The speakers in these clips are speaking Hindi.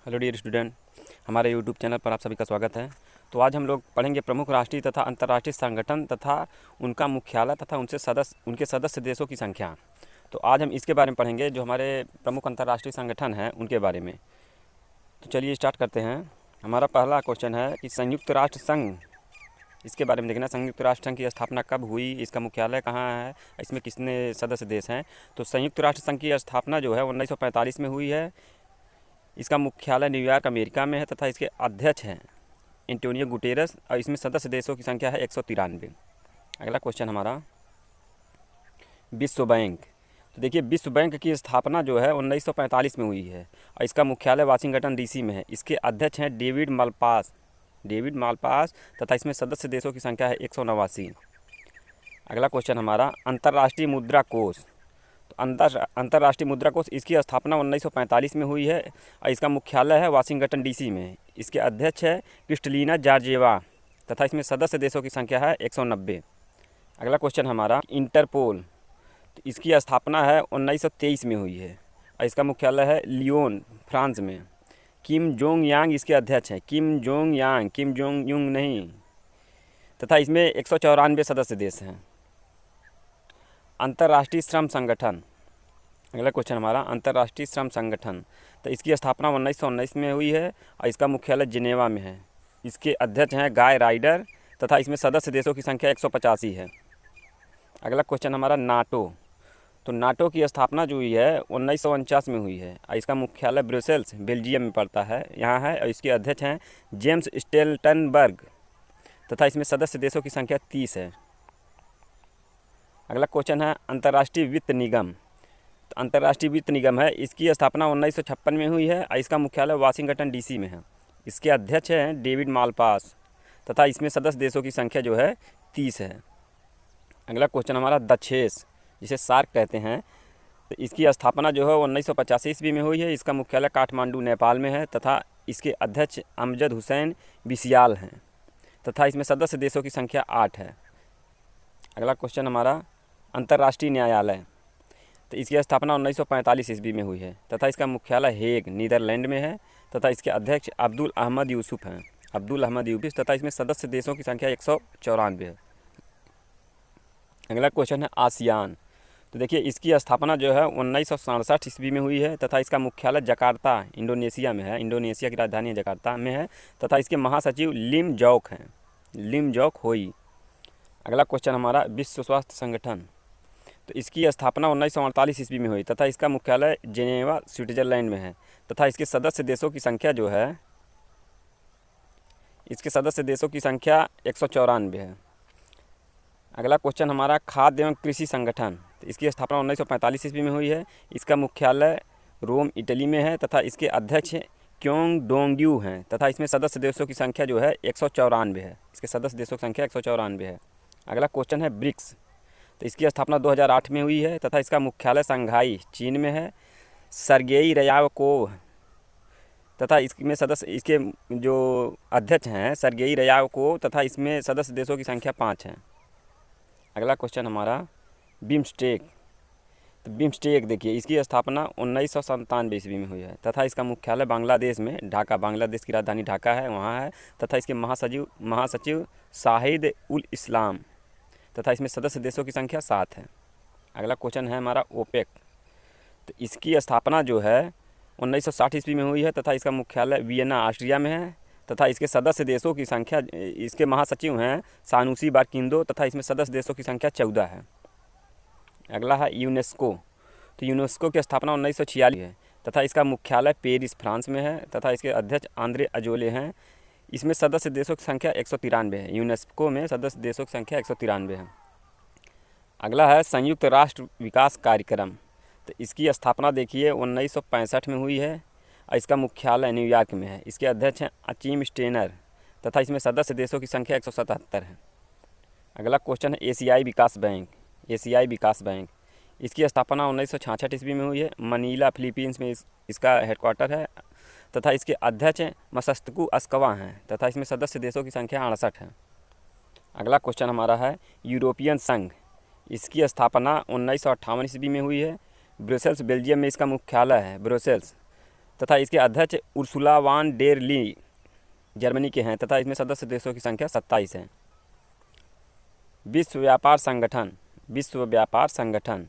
हेलो डियर स्टूडेंट, हमारे यूट्यूब चैनल पर आप सभी का स्वागत है। तो आज हम लोग पढ़ेंगे प्रमुख राष्ट्रीय तथा अंतर्राष्ट्रीय संगठन तथा उनका मुख्यालय तथा उनके सदस्य देशों की संख्या। तो आज हम इसके बारे में पढ़ेंगे जो हमारे प्रमुख अंतर्राष्ट्रीय संगठन हैं उनके बारे में। तो चलिए स्टार्ट करते हैं। हमारा पहला क्वेश्चन है कि संयुक्त राष्ट्र संघ, इसके बारे में देखना। संयुक्त राष्ट्र संघ की स्थापना कब हुई, इसका मुख्यालय कहाँ है, इसमें कितने सदस्य देश हैं। तो संयुक्त राष्ट्र संघ की स्थापना जो है 1945 में हुई है। इसका मुख्यालय न्यूयॉर्क अमेरिका में है तथा इसके अध्यक्ष हैं एंटोनियो गुटेरस और इसमें सदस्य देशों की संख्या है 193। अगला क्वेश्चन हमारा विश्व बैंक। तो देखिए, विश्व बैंक की स्थापना जो है 1945 में हुई है और इसका मुख्यालय वाशिंगटन डीसी में है। इसके अध्यक्ष हैं डेविड मालपास तथा इसमें सदस्य देशों की संख्या है 189। अगला क्वेश्चन हमारा अंतर्राष्ट्रीय मुद्रा कोष। तो अंतर्राष्ट्रीय मुद्रा कोष, इसकी स्थापना 1945 में हुई है और इसका मुख्यालय है वाशिंगटन डीसी में। इसके अध्यक्ष है क्रिस्टलिना जॉर्जिएवा तथा इसमें सदस्य देशों की संख्या है 190। अगला क्वेश्चन हमारा इंटरपोल। तो इसकी स्थापना है 1923 में हुई है और इसका मुख्यालय है लियोन, फ्रांस में। किम जोंग यांग इसके अध्यक्ष हैं, किम जोंग युंग नहीं, तथा इसमें 194 सदस्य देश हैं। अंतर्राष्ट्रीय श्रम संगठन। अगला क्वेश्चन हमारा अंतर्राष्ट्रीय श्रम संगठन। तो इसकी स्थापना 1919 में हुई है और इसका मुख्यालय जिनेवा में है। इसके अध्यक्ष हैं गाय राइडर तथा इसमें सदस्य देशों की संख्या 185 है। अगला क्वेश्चन हमारा नाटो। तो नाटो की स्थापना जो हुई है 1949 में हुई है और इसका मुख्यालय ब्रुसेल्स, बेल्जियम में पड़ता है, यहाँ है, और इसके अध्यक्ष हैं जेम्स स्टोल्टनबर्ग तथा इसमें सदस्य देशों की संख्या 30 है। अगला क्वेश्चन है अंतर्राष्ट्रीय वित्त निगम। तो अंतर्राष्ट्रीय वित्त निगम है, इसकी स्थापना 1956 में हुई है और इसका मुख्यालय वाशिंगटन डीसी में है। इसके अध्यक्ष हैं डेविड मालपास तथा इसमें सदस्य देशों की संख्या जो है 30 है। अगला क्वेश्चन हमारा दक्षेस, जिसे सार्क कहते हैं। तो इसकी स्थापना जो है 1985 ईस्वी में हुई है। इसका मुख्यालय काठमांडू, नेपाल में है तथा इसके अध्यक्ष अमजद हुसैन बिसियाल हैं तथा इसमें सदस्य देशों की संख्या 8 है। अगला क्वेश्चन हमारा अंतर्राष्ट्रीय न्यायालय। तो इसकी स्थापना 1945 ईस्वी में हुई है तथा इसका मुख्यालय हेग, नीदरलैंड में है तथा इसके अध्यक्ष अब्दुल अहमद यूसुफ हैं, तथा इसमें सदस्य देशों की संख्या 194 है। अगला क्वेश्चन है आसियान। तो देखिए, इसकी स्थापना जो है 1967 ईस्वी में हुई है तथा इसका मुख्यालय जकार्ता, इंडोनेशिया में है। इंडोनेशिया की राजधानी जकार्ता में है तथा इसके महासचिव लिम जॉक होई। अगला क्वेश्चन हमारा विश्व स्वास्थ्य संगठन। तो इसकी स्थापना 1948 ईस्वी में हुई तथा इसका मुख्यालय जेनेवा, स्विट्जरलैंड में है तथा इसके सदस्य देशों की संख्या जो है 194 है। अगला क्वेश्चन हमारा खाद्य एवं कृषि संगठन। तो इसकी स्थापना 1945 ईस्वी में हुई है। इसका मुख्यालय रोम, इटली में है तथा इसके अध्यक्ष क्योंग डोंगड्यू हैं तथा इसमें सदस्य देशों की संख्या जो है 194 है। इसके सदस्य देशों की संख्या 194 है। अगला क्वेश्चन है ब्रिक्स। तो इसकी स्थापना 2008 में हुई है तथा इसका मुख्यालय शंघाई, चीन में है। सर्गेई रयावकोव तथा इसके जो अध्यक्ष हैं सर्गेई रयावकोव तथा इसमें सदस्य देशों की संख्या 5 है। अगला क्वेश्चन हमारा बिम्स्टेक। तो बिम्स्टेक देखिए, इसकी स्थापना 1997 ईस्वी में हुई है तथा इसका मुख्यालय बांग्लादेश में, ढाका, बांग्लादेश की राजधानी ढाका है, वहाँ है तथा इसके महासचिव शाहिद उल इस्लाम तथा इसमें सदस्य देशों की संख्या 7 है। अगला क्वेश्चन है हमारा ओपेक। तो इसकी स्थापना जो है 1960 ईस्वी में हुई है तथा इसका मुख्यालय वियना, ऑस्ट्रिया में है तथा इसके सदस्य देशों की संख्या, इसके महासचिव हैं सानुसी बारकिंदो तथा इसमें सदस्य देशों की संख्या 14 है। अगला है यूनेस्को। तो यूनेस्को की स्थापना 1946 है तथा इसका मुख्यालय पेरिस, फ्रांस में है तथा इसके अध्यक्ष आंद्रे अजोले हैं। इसमें सदस्य देशों की संख्या 193 है। यूनेस्को में सदस्य देशों की संख्या 193 है। अगला है संयुक्त राष्ट्र विकास कार्यक्रम। तो इसकी स्थापना देखिए 1965 में हुई है और इसका मुख्यालय न्यूयॉर्क में है। इसके अध्यक्ष हैं अचीम स्टेनर तथा इसमें सदस्य देशों की संख्या 177 है। अगला क्वेश्चन है एशियाई विकास बैंक। इसकी स्थापना 1966 ईस्वी में हुई है। मनीला, फिलीपींस में इसका हेडक्वार्टर है तथा इसके अध्यक्ष मसस्तकू अस्कवा हैं तथा इसमें सदस्य देशों की संख्या 68 है। अगला क्वेश्चन हमारा है यूरोपियन संघ। इसकी स्थापना 1958 ईस्वी में हुई है। ब्रुसेल्स, बेल्जियम में इसका मुख्यालय है, ब्रुसेल्स, तथा इसके अध्यक्ष उर्सुला वान डेर ली जर्मनी के हैं तथा इसमें सदस्य देशों की संख्या 27 है। विश्व व्यापार संगठन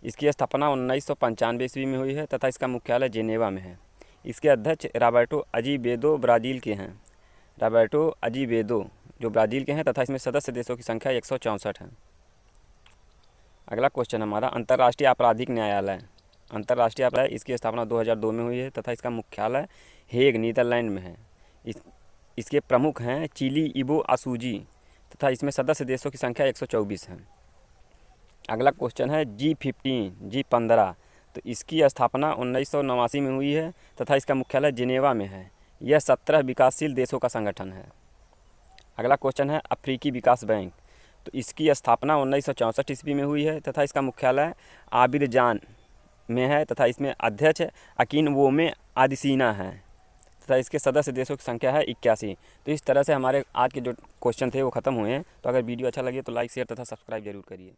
इसकी स्थापना 1995 ईस्वी में हुई है तथा इसका मुख्यालय जेनेवा में है। इसके अध्यक्ष रॉबर्टो अजीवेदो ब्राज़ील के हैं, जो ब्राज़ील के हैं तथा इसमें सदस्य देशों की संख्या 164 है। अगला क्वेश्चन हमारा अंतर्राष्ट्रीय आपराधिक न्यायालय इसकी स्थापना 2002 में हुई है तथा इसका मुख्यालय हेग नीदरलैंड में है। इसके प्रमुख हैं चिली इबो आसूजी तथा इसमें सदस्य देशों की संख्या 124 है। अगला क्वेश्चन है G15 तो इसकी स्थापना 1989 में हुई है तथा इसका मुख्यालय जिनेवा में है। यह 17 विकासशील देशों का संगठन है। अगला क्वेश्चन है अफ्रीकी विकास बैंक तो इसकी स्थापना 1964 ईस्वी में हुई है तथा इसका मुख्यालय आबिरजान में है तथा इसमें अध्यक्ष अकिनवुमे आदिसीना है तथा इसके सदस्य देशों की संख्या है 81। तो इस तरह से हमारे आज के जो क्वेश्चन थे वो ख़त्म हुए हैं। तो अगर वीडियो अच्छा लगे तो लाइक शेयर तथा सब्सक्राइब जरूर करिए।